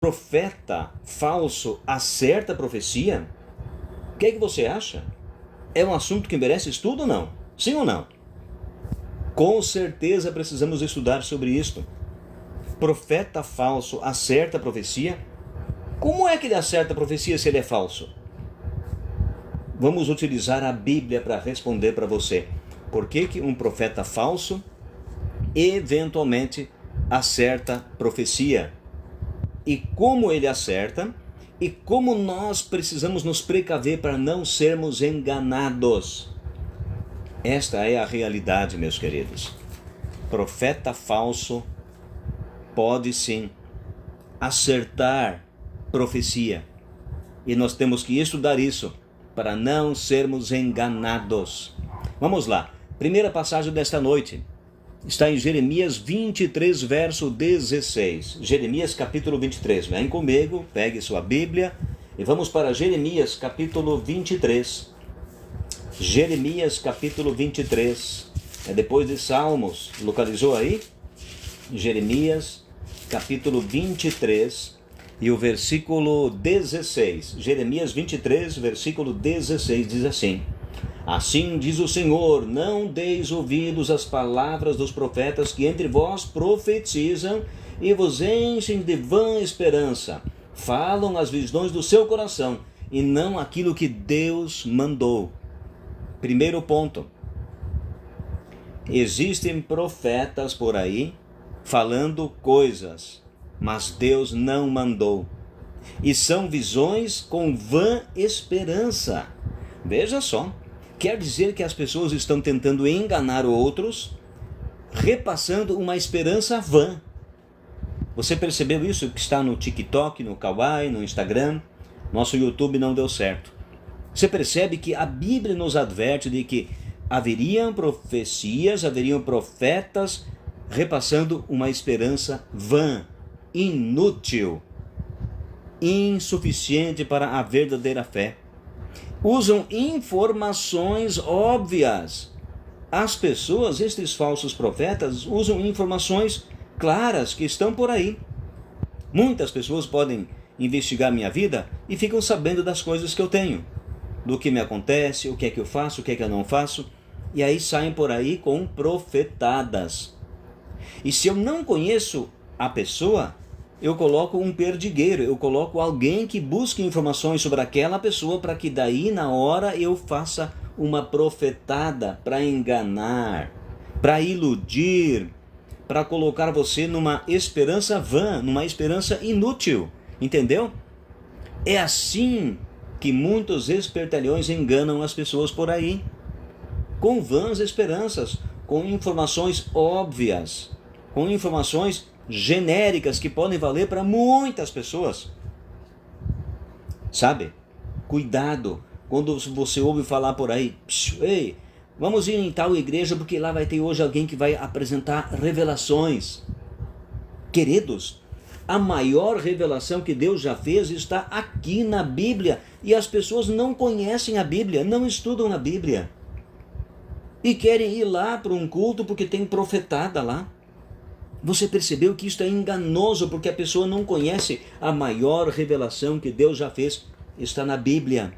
profeta falso acerta a profecia? O que é que você acha? É um assunto que merece estudo ou não? Sim ou não? Com certeza precisamos estudar sobre isto. Profeta falso acerta a profecia? Como é que ele acerta a profecia se ele é falso? Vamos utilizar a Bíblia para responder para você. Por que um profeta falso eventualmente acerta profecia? E como ele acerta? E como nós precisamos nos precaver para não sermos enganados? Esta é a realidade, meus queridos. Profeta falso pode sim acertar profecia. E nós temos que estudar isso para não sermos enganados. Vamos lá. Primeira passagem desta noite está em Jeremias 23, verso 16. Jeremias capítulo 23. Vem comigo, pegue sua Bíblia e vamos para Jeremias capítulo 23. Jeremias capítulo 23. É depois de Salmos. Localizou aí? Jeremias capítulo 23 e o versículo 16. Jeremias 23, versículo 16 diz assim: Assim diz o Senhor, não deis ouvidos às palavras dos profetas que entre vós profetizam e vos enchem de vã esperança. Falam as visões do seu coração e não aquilo que Deus mandou. Primeiro ponto. Existem profetas por aí falando coisas, mas Deus não mandou. E são visões com vã esperança. Veja só. Quer dizer que as pessoas estão tentando enganar outros, repassando uma esperança vã. Você percebeu isso que está no TikTok, no Kawaii, no Instagram? Nosso YouTube não deu certo. Você percebe que a Bíblia nos adverte de que haveriam profecias, haveriam profetas repassando uma esperança vã, inútil, insuficiente para a verdadeira fé. Usam informações óbvias. As pessoas, estes falsos profetas, usam informações claras que estão por aí. Muitas pessoas podem investigar minha vida e ficam sabendo das coisas que eu tenho, do que me acontece, o que é que eu faço, o que é que eu não faço, e aí saem por aí com profetadas. E se eu não conheço a pessoa, eu coloco um perdigueiro, eu coloco alguém que busque informações sobre aquela pessoa para que daí na hora eu faça uma profetada para enganar, para iludir, para colocar você numa esperança vã, numa esperança inútil, entendeu? É assim que muitos espertalhões enganam as pessoas por aí, com vãs esperanças, com informações óbvias, com informações genéricas que podem valer para muitas pessoas. Sabe? Cuidado quando você ouve falar por aí: ei, vamos ir em tal igreja porque lá vai ter hoje alguém que vai apresentar revelações. Queridos, a maior revelação que Deus já fez está aqui na Bíblia e as pessoas não conhecem a Bíblia, não estudam a Bíblia e querem ir lá para um culto porque tem profetada lá. Você percebeu que isso é enganoso porque a pessoa não conhece a maior revelação que Deus já fez, está na Bíblia.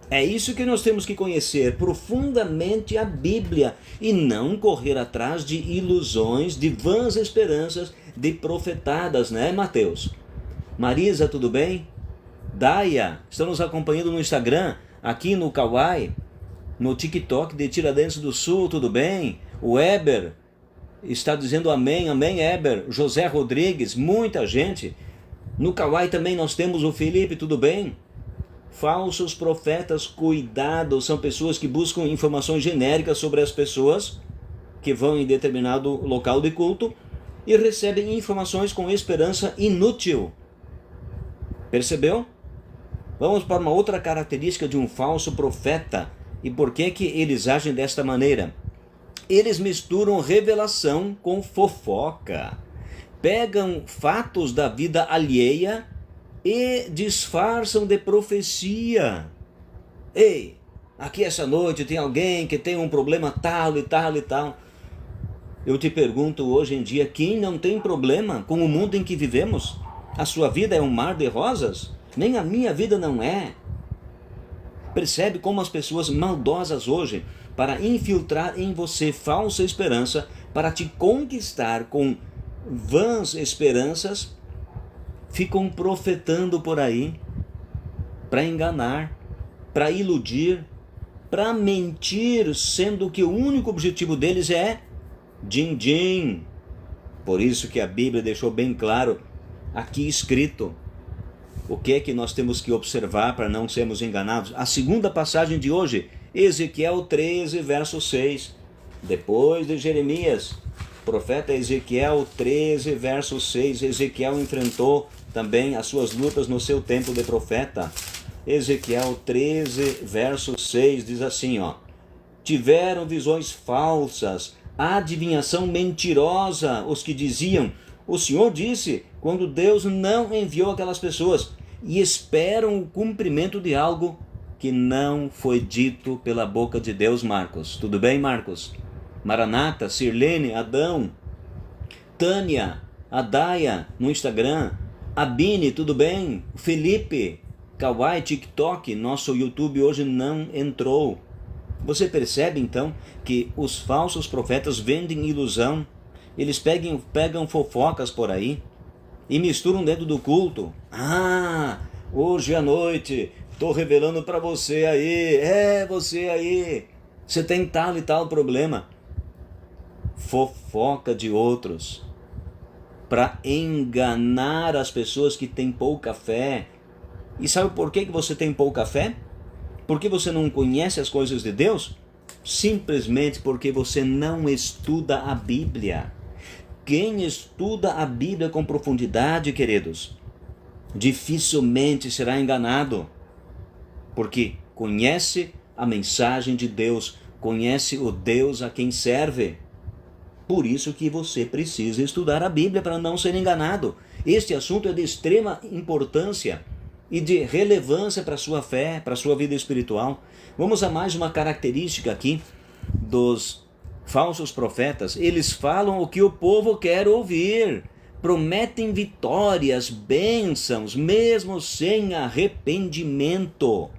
É isso que nós temos que conhecer profundamente a Bíblia e não correr atrás de ilusões, de vãs esperanças, de profetadas, né, Mateus? Marisa, tudo bem? Daia, estão nos acompanhando no Instagram, aqui no Kawaii, no TikTok de Tiradentes do Sul, tudo bem? O Eber está dizendo amém, amém, Eber. José Rodrigues, muita gente. No Kawaii também nós temos o Felipe, tudo bem? Falsos profetas, cuidado, são pessoas que buscam informações genéricas sobre as pessoas que vão em determinado local de culto e recebem informações com esperança inútil. Percebeu? Vamos para uma outra característica de um falso profeta. E por que eles agem desta maneira? Eles misturam revelação com fofoca. Pegam fatos da vida alheia e disfarçam de profecia. Ei, aqui essa noite tem alguém que tem um problema tal e tal e tal. Eu te pergunto hoje em dia, quem não tem problema com o mundo em que vivemos? A sua vida é um mar de rosas? Nem a minha vida não é. Percebe como as pessoas maldosas hoje, para infiltrar em você falsa esperança, para te conquistar com vãs esperanças, ficam profetando por aí, para enganar, para iludir, para mentir, sendo que o único objetivo deles é din-din. Por isso que a Bíblia deixou bem claro, aqui escrito, o que é que nós temos que observar para não sermos enganados. A segunda passagem de hoje, Ezequiel 13, verso 6. Depois de Jeremias, profeta Ezequiel 13, verso 6. Ezequiel enfrentou também as suas lutas no seu tempo de profeta. Ezequiel 13, verso 6 diz assim, tiveram visões falsas, adivinhação mentirosa, os que diziam, o Senhor disse, quando Deus não enviou aquelas pessoas, e esperam o cumprimento de algo que não foi dito pela boca de Deus. Marcos, tudo bem, Marcos? Maranata, Sirlene, Adão, Tânia, Adaia no Instagram, Abine, tudo bem? Felipe, Kawaii, TikTok, nosso YouTube hoje não entrou. Você percebe então que os falsos profetas vendem ilusão, eles pegam fofocas por aí e misturam dentro do culto. Hoje à noite estou revelando para você aí, você aí, você tem tal e tal problema. Fofoca de outros para enganar as pessoas que têm pouca fé. E sabe por que você tem pouca fé? Porque você não conhece as coisas de Deus? Simplesmente porque você não estuda a Bíblia. Quem estuda a Bíblia com profundidade, queridos, dificilmente será enganado, porque conhece a mensagem de Deus, conhece o Deus a quem serve. Por isso que você precisa estudar a Bíblia para não ser enganado. Este assunto é de extrema importância e de relevância para a sua fé, para a sua vida espiritual. Vamos a mais uma característica aqui dos falsos profetas. Eles falam o que o povo quer ouvir, prometem vitórias, bênçãos, mesmo sem arrependimento.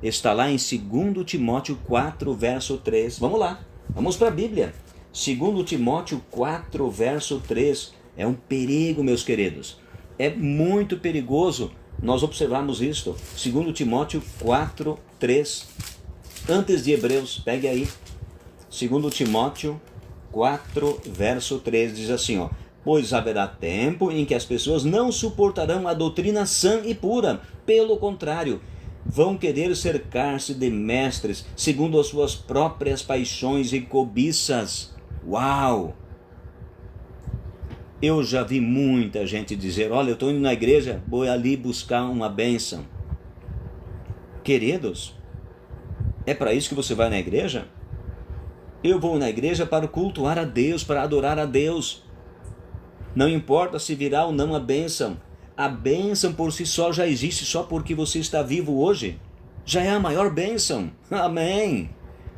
Está lá em 2 Timóteo 4, verso 3. Vamos lá, vamos para a Bíblia. 2 Timóteo 4, verso 3. É um perigo, meus queridos. É muito perigoso nós observarmos isto. 2 Timóteo 4, 3. Antes de Hebreus, pegue aí. 2 Timóteo 4, verso 3 diz assim, pois haverá tempo em que as pessoas não suportarão a doutrina sã e pura. Pelo contrário, vão querer cercar-se de mestres, segundo as suas próprias paixões e cobiças. Uau! Eu já vi muita gente dizer, olha, eu estou indo na igreja, vou ali buscar uma bênção. Queridos, é para isso que você vai na igreja? Eu vou na igreja para cultuar a Deus, para adorar a Deus. Não importa se virá ou não a bênção. A bênção por si só já existe, só porque você está vivo hoje. Já é a maior bênção. Amém.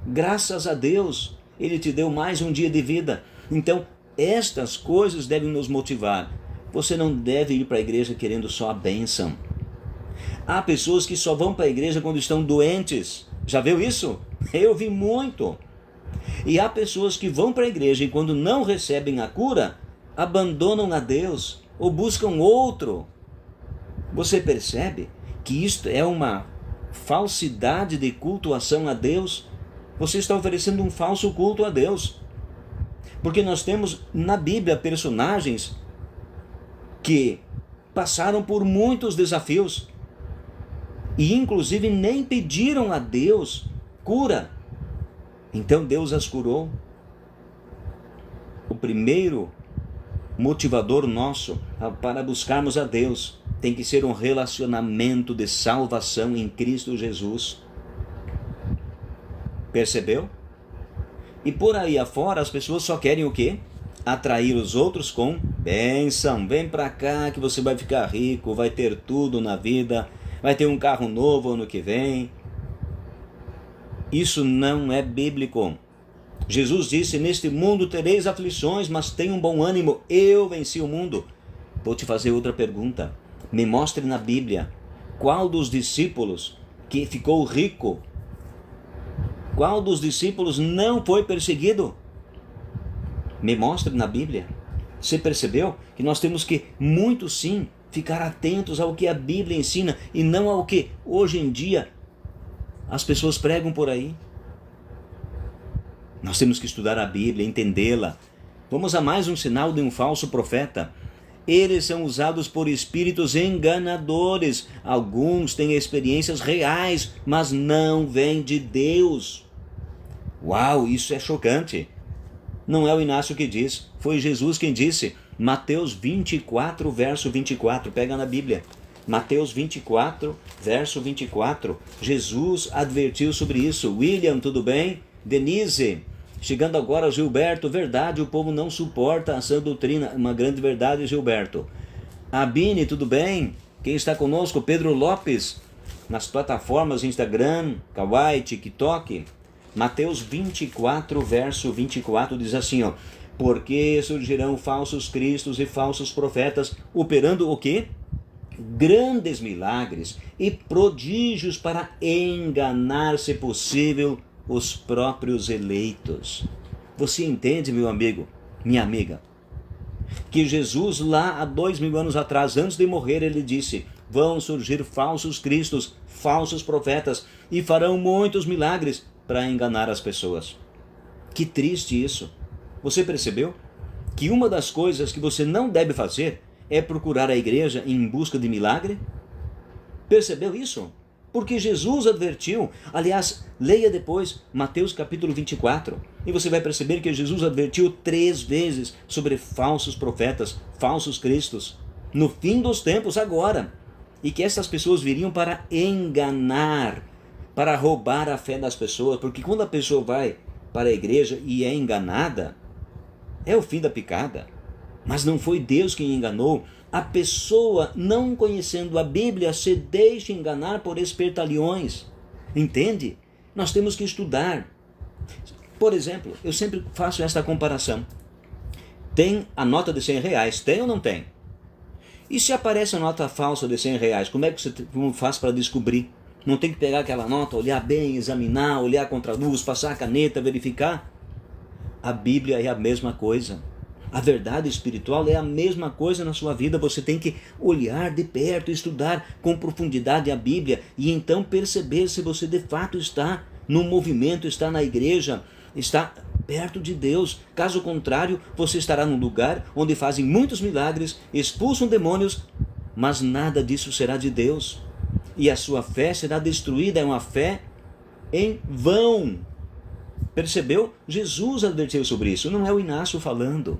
Graças a Deus, Ele te deu mais um dia de vida. Então, estas coisas devem nos motivar. Você não deve ir para a igreja querendo só a bênção. Há pessoas que só vão para a igreja quando estão doentes. Já viu isso? Eu vi muito. E há pessoas que vão para a igreja e quando não recebem a cura, abandonam a Deus ou buscam outro. Você percebe que isto é uma falsidade de cultuação a Deus? Você está oferecendo um falso culto a Deus. Porque nós temos na Bíblia personagens que passaram por muitos desafios e inclusive nem pediram a Deus cura. Então Deus as curou. O primeiro motivador nosso para buscarmos a Deus tem que ser um relacionamento de salvação em Cristo Jesus. Percebeu? E por aí afora as pessoas só querem o quê? Atrair os outros com bênção. Vem pra cá que você vai ficar rico, vai ter tudo na vida, vai ter um carro novo ano que vem. Isso não é bíblico. Jesus disse, neste mundo tereis aflições, mas tenham bom ânimo, eu venci o mundo. Vou te fazer outra pergunta. Me mostre na Bíblia qual dos discípulos que ficou rico, qual dos discípulos não foi perseguido? Me mostre na Bíblia. Você percebeu que nós temos que, muito sim, ficar atentos ao que a Bíblia ensina e não ao que hoje em dia as pessoas pregam por aí? Nós temos que estudar a Bíblia, entendê-la. Vamos a mais um sinal de um falso profeta. Eles são usados por espíritos enganadores. Alguns têm experiências reais, mas não vêm de Deus. Uau, isso é chocante. Não é o Inácio que diz, foi Jesus quem disse. Mateus 24, verso 24, pega na Bíblia. Mateus 24, verso 24. Jesus advertiu sobre isso. William, tudo bem? Denise, chegando agora, Gilberto, verdade, o povo não suporta a sã doutrina. Uma grande verdade, Gilberto. Abine, tudo bem? Quem está conosco? Pedro Lopes, nas plataformas Instagram, Kawaii, TikTok. Mateus 24, verso 24 diz assim, ó: porque surgirão falsos cristos e falsos profetas, operando o quê? Grandes milagres e prodígios para enganar, se possível, os próprios eleitos. Você entende, meu amigo, minha amiga, que Jesus lá há 2000 anos atrás, antes de morrer, ele disse: vão surgir falsos cristos, falsos profetas e farão muitos milagres para enganar as pessoas. Que triste isso. Você percebeu que uma das coisas que você não deve fazer é procurar a igreja em busca de milagre? Percebeu isso? Porque Jesus advertiu. Aliás, leia depois Mateus capítulo 24 e você vai perceber que Jesus advertiu 3 vezes sobre falsos profetas, falsos cristos, no fim dos tempos agora, e que essas pessoas viriam para enganar, para roubar a fé das pessoas, porque quando a pessoa vai para a igreja e é enganada, é o fim da picada. Mas não foi Deus quem enganou. A pessoa, não conhecendo a Bíblia, se deixa enganar por espertalhões. Entende? Nós temos que estudar. Por exemplo, eu sempre faço esta comparação. Tem a nota de R$100, tem ou não tem? E se aparece a nota falsa de R$100, como é que você faz para descobrir? Não tem que pegar aquela nota, olhar bem, examinar, olhar contra a luz, passar a caneta, verificar? A Bíblia é a mesma coisa. A verdade espiritual é a mesma coisa na sua vida. Você tem que olhar de perto, estudar com profundidade a Bíblia e então perceber se você de fato está no movimento, está na igreja, está perto de Deus. Caso contrário, você estará num lugar onde fazem muitos milagres, expulsam demônios, mas nada disso será de Deus. E a sua fé será destruída, é uma fé em vão. Percebeu? Jesus advertiu sobre isso, não é o Inácio falando.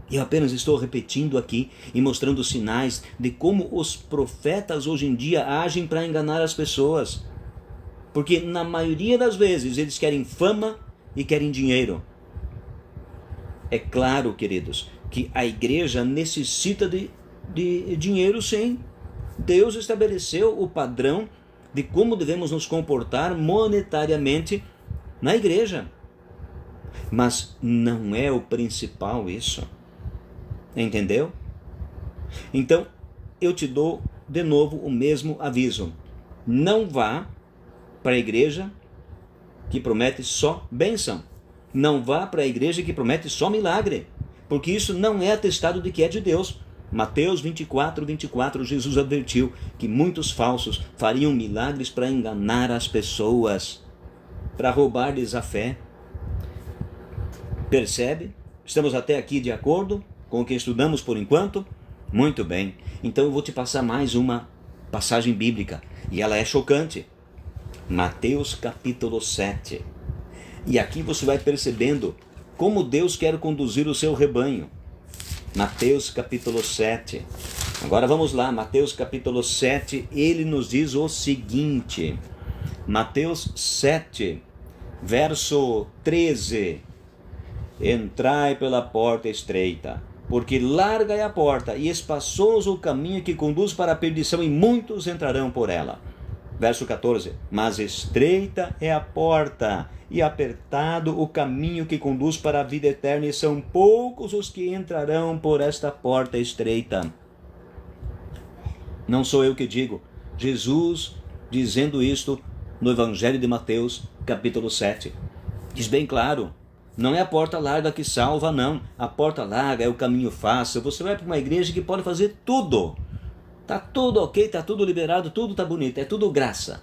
Eu apenas estou repetindo aqui e mostrando sinais de como os profetas hoje em dia agem para enganar as pessoas. Porque na maioria das vezes eles querem fama e querem dinheiro. É claro, queridos, que a igreja necessita de dinheiro, sim. Deus estabeleceu o padrão de como devemos nos comportar monetariamente na igreja. Mas não é o principal isso. Entendeu? Então, eu te dou de novo o mesmo aviso. Não vá para a igreja que promete só bênção. Não vá para a igreja que promete só milagre. Porque isso não é atestado de que é de Deus. Mateus 24, 24, Jesus advertiu que muitos falsos fariam milagres para enganar as pessoas, para roubar-lhes a fé. Percebe? Estamos até aqui de acordo com o que estudamos por enquanto? Muito bem. Então eu vou te passar mais uma passagem bíblica. E ela é chocante. Mateus capítulo 7. E aqui você vai percebendo como Deus quer conduzir o seu rebanho. Mateus capítulo 7. Agora vamos lá, Mateus capítulo 7, ele nos diz o seguinte. Mateus 7, verso 13. Entrai pela porta estreita, porque larga é a porta e espaçoso o caminho que conduz para a perdição, e muitos entrarão por ela. Verso 14. Mas estreita é a porta e apertado o caminho que conduz para a vida eterna, e são poucos os que entrarão por esta porta estreita. Não sou eu que digo. Jesus dizendo isto no Evangelho de Mateus, capítulo 7. Diz bem claro, não é a porta larga que salva, não. A porta larga é o caminho fácil. Você vai para uma igreja que pode fazer tudo. Está tudo ok, está tudo liberado, tudo está bonito, é tudo graça.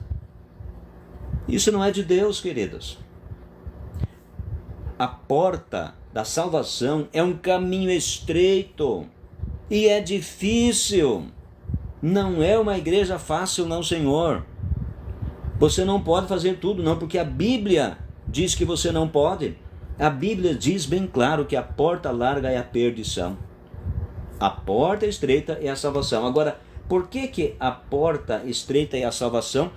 Isso não é de Deus, queridos. A porta da salvação é um caminho estreito e é difícil. Não é uma igreja fácil, não, Senhor. Você não pode fazer tudo, não, porque a Bíblia diz que você não pode. A Bíblia diz bem claro que a porta larga é a perdição. A porta estreita é a salvação. Agora, por que a porta estreita é a salvação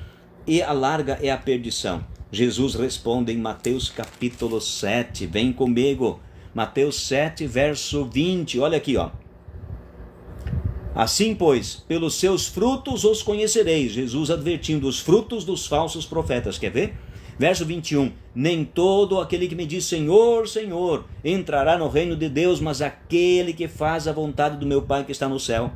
e a larga é a perdição? Jesus responde em Mateus capítulo 7. Vem comigo. Mateus 7, verso 20. Olha aqui, ó. Assim, pois, pelos seus frutos os conhecereis. Jesus advertindo os frutos dos falsos profetas. Quer ver? Verso 21. Nem todo aquele que me diz Senhor, Senhor, entrará no reino de Deus, mas aquele que faz a vontade do meu Pai que está no céu.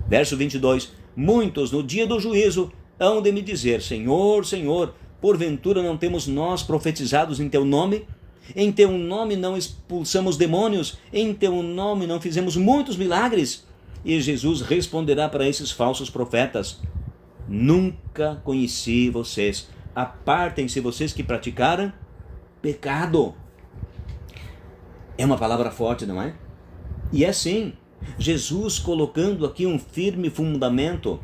Verso 22. Muitos no dia do juízo hão de me dizer Senhor, Senhor, porventura não temos nós profetizados em teu nome? Em teu nome não expulsamos demônios? Em teu nome não fizemos muitos milagres? E Jesus responderá para esses falsos profetas: nunca conheci vocês. Apartem-se vocês que praticaram pecado. É uma palavra forte, não é? E é sim, Jesus colocando aqui um firme fundamento.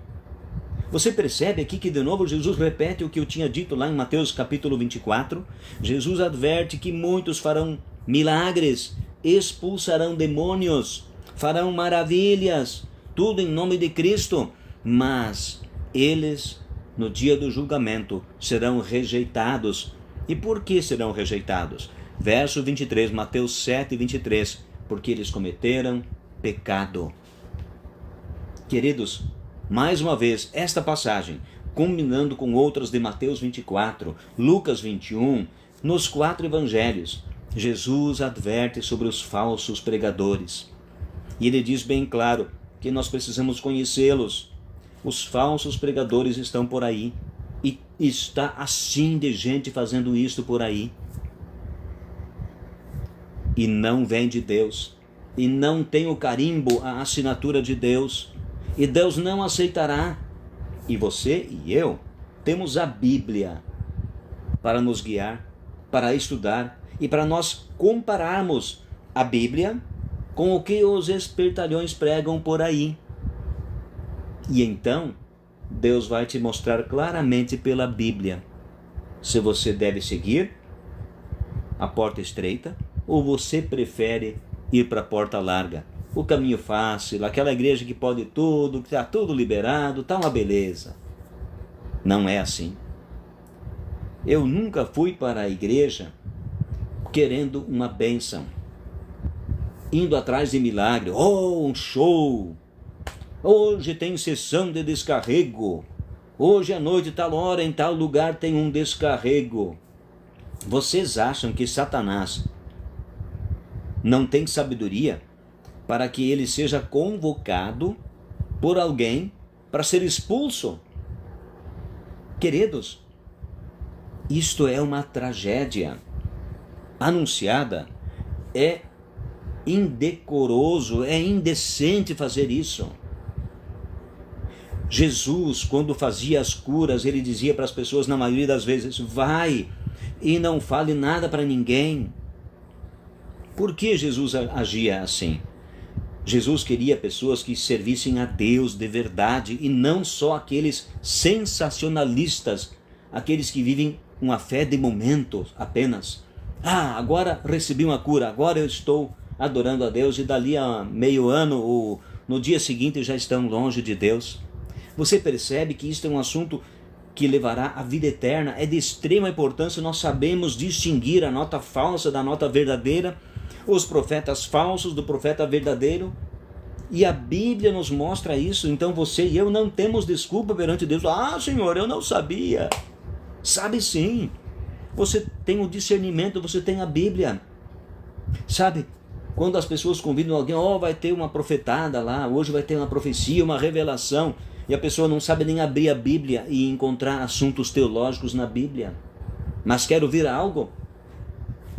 Você percebe aqui que de novo Jesus repete o que eu tinha dito lá em Mateus capítulo 24. Jesus adverte que muitos farão milagres, expulsarão demônios, farão maravilhas, tudo em nome de Cristo, mas eles no dia do julgamento serão rejeitados. E por que serão rejeitados? Verso 23, Mateus 7, 23, porque eles cometeram pecado. Queridos, mais uma vez, esta passagem, combinando com outras de Mateus 24, Lucas 21, nos 4 evangelhos, Jesus adverte sobre os falsos pregadores. E ele diz bem claro que nós precisamos conhecê-los. Os falsos pregadores estão por aí. E está assim de gente fazendo isto por aí. E não vem de Deus. E não tem o carimbo, a assinatura de Deus. E Deus não aceitará. E você e eu temos a Bíblia para nos guiar, para estudar e para nós compararmos a Bíblia com o que os espertalhões pregam por aí. E então, Deus vai te mostrar claramente pela Bíblia se você deve seguir a porta estreita ou você prefere ir para a porta larga. O caminho fácil, aquela igreja que pode tudo, que está tudo liberado, está uma beleza. Não é assim. Eu nunca fui para a igreja querendo uma bênção, indo atrás de milagre. Oh, um show! Hoje tem sessão de descarrego. Hoje à noite, tal hora, em tal lugar tem um descarrego. Vocês acham que Satanás não tem sabedoria para que ele seja convocado por alguém para ser expulso? Queridos, isto é uma tragédia anunciada. É indecoroso, é indecente fazer isso. Jesus, quando fazia as curas, ele dizia para as pessoas, na maioria das vezes, vai e não fale nada para ninguém. Por que Jesus agia assim? Jesus queria pessoas que servissem a Deus de verdade e não só aqueles sensacionalistas, aqueles que vivem uma fé de momento apenas. Ah, agora recebi uma cura, agora eu estou adorando a Deus e dali a meio ano ou no dia seguinte já estão longe de Deus. Você percebe que isto é um assunto que levará à vida eterna. É de extrema importância nós sabemos distinguir a nota falsa da nota verdadeira, os profetas falsos do profeta verdadeiro. E a Bíblia nos mostra isso. Então você e eu não temos desculpa perante Deus. Ah, Senhor, eu não sabia. Sabe sim. Você tem o discernimento, você tem a Bíblia. Sabe, Quando as pessoas convidam alguém, vai ter uma profetada lá, hoje vai ter uma profecia, uma revelação, e a pessoa não sabe nem abrir a Bíblia e encontrar assuntos teológicos na Bíblia. Mas quer ouvir algo?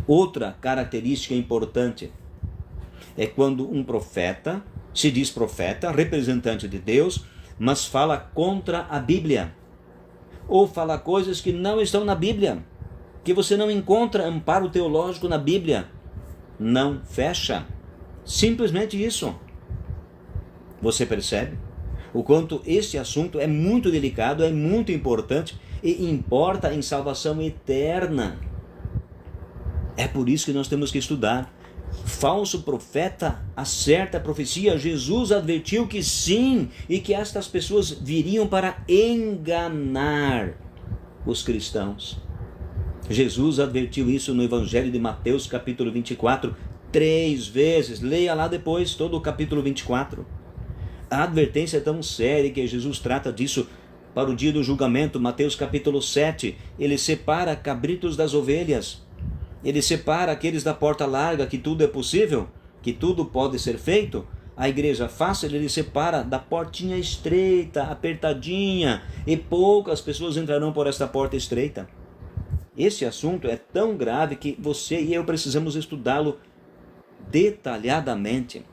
Outra característica importante é quando um profeta se diz profeta, representante de Deus, mas fala contra a Bíblia, ou fala coisas que não estão na Bíblia, que você não encontra amparo teológico na Bíblia. Não fecha. Simplesmente isso. Você percebe o quanto este assunto é muito delicado, é muito importante e importa em salvação eterna. É por isso que nós temos que estudar. Falso profeta acerta a profecia. Jesus advertiu que sim, e que estas pessoas viriam para enganar os cristãos. Jesus advertiu isso no Evangelho de Mateus, capítulo 24, 3 vezes. Leia lá depois todo o capítulo 24. A advertência é tão séria que Jesus trata disso para o dia do julgamento. Mateus capítulo 7, ele separa cabritos das ovelhas. Ele separa aqueles da porta larga, que tudo é possível, que tudo pode ser feito. A igreja fácil, ele separa da portinha estreita, apertadinha, e poucas pessoas entrarão por esta porta estreita. Esse assunto é tão grave que você e eu precisamos estudá-lo detalhadamente.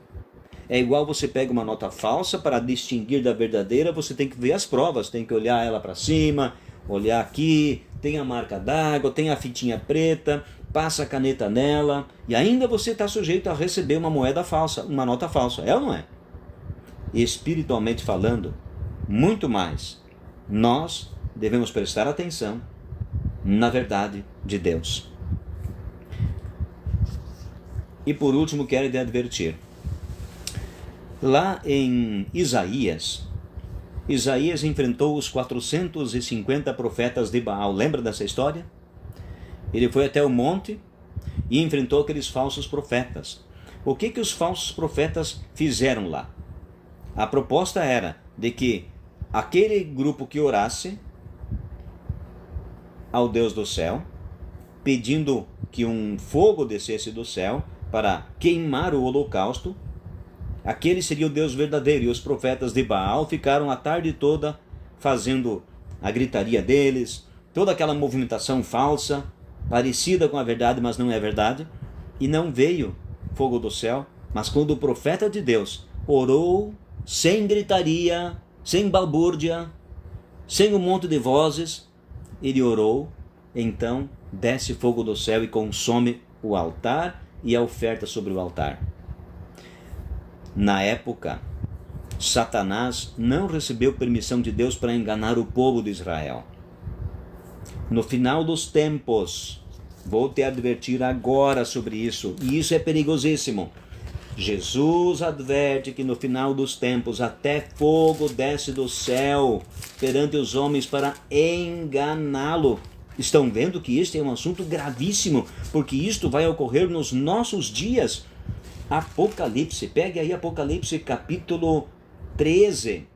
É igual você pega uma nota falsa, para distinguir da verdadeira, você tem que ver as provas, tem que olhar ela para cima, olhar aqui, tem a marca d'água, tem a fitinha preta, passa a caneta nela, e ainda você está sujeito a receber uma moeda falsa, uma nota falsa, é ou não é? Espiritualmente falando, muito mais, nós devemos prestar atenção na verdade de Deus. E por último, quero lhe advertir. Lá em Isaías enfrentou os 450 profetas de Baal. Lembra dessa história? Ele foi até o monte e enfrentou aqueles falsos profetas. O que os falsos profetas fizeram lá? A proposta era de que aquele grupo que orasse ao Deus do céu, pedindo que um fogo descesse do céu para queimar o holocausto, aquele seria o Deus verdadeiro. E os profetas de Baal ficaram a tarde toda fazendo a gritaria deles, toda aquela movimentação falsa, parecida com a verdade, mas não é verdade, e não veio fogo do céu. Mas quando o profeta de Deus orou, sem gritaria, sem balbúrdia, sem um monte de vozes, ele orou, então desce fogo do céu e consome o altar e a oferta sobre o altar. Na época, Satanás não recebeu permissão de Deus para enganar o povo de Israel. No final dos tempos, vou te advertir agora sobre isso, e isso é perigosíssimo. Jesus adverte que no final dos tempos até fogo desce do céu perante os homens para enganá-lo. Estão vendo que este é um assunto gravíssimo, porque isto vai ocorrer nos nossos dias. Apocalipse, pegue aí Apocalipse capítulo 13.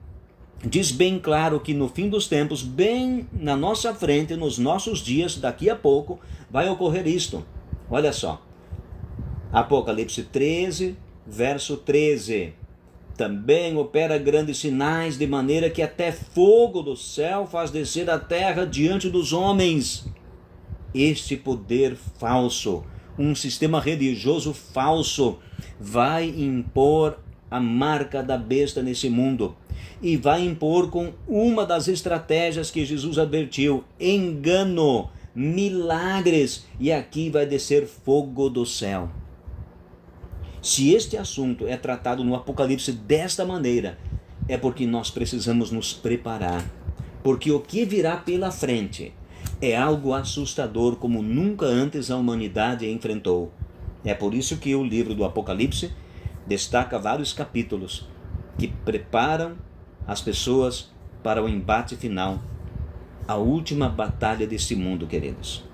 Diz bem claro que no fim dos tempos, bem na nossa frente, nos nossos dias, daqui a pouco, vai ocorrer isto. Olha só. Apocalipse 13, verso 13. Também opera grandes sinais, de maneira que até fogo do céu faz descer a terra diante dos homens. Este poder falso, um sistema religioso falso, vai impor a marca da besta nesse mundo. E vai impor com uma das estratégias que Jesus advertiu: engano, milagres, e aqui vai descer fogo do céu. Se este assunto é tratado no Apocalipse desta maneira, é porque nós precisamos nos preparar, porque o que virá pela frente é algo assustador como nunca antes a humanidade enfrentou. É por isso que o livro do Apocalipse destaca vários capítulos que preparam as pessoas para o embate final, a última batalha deste mundo, queridos.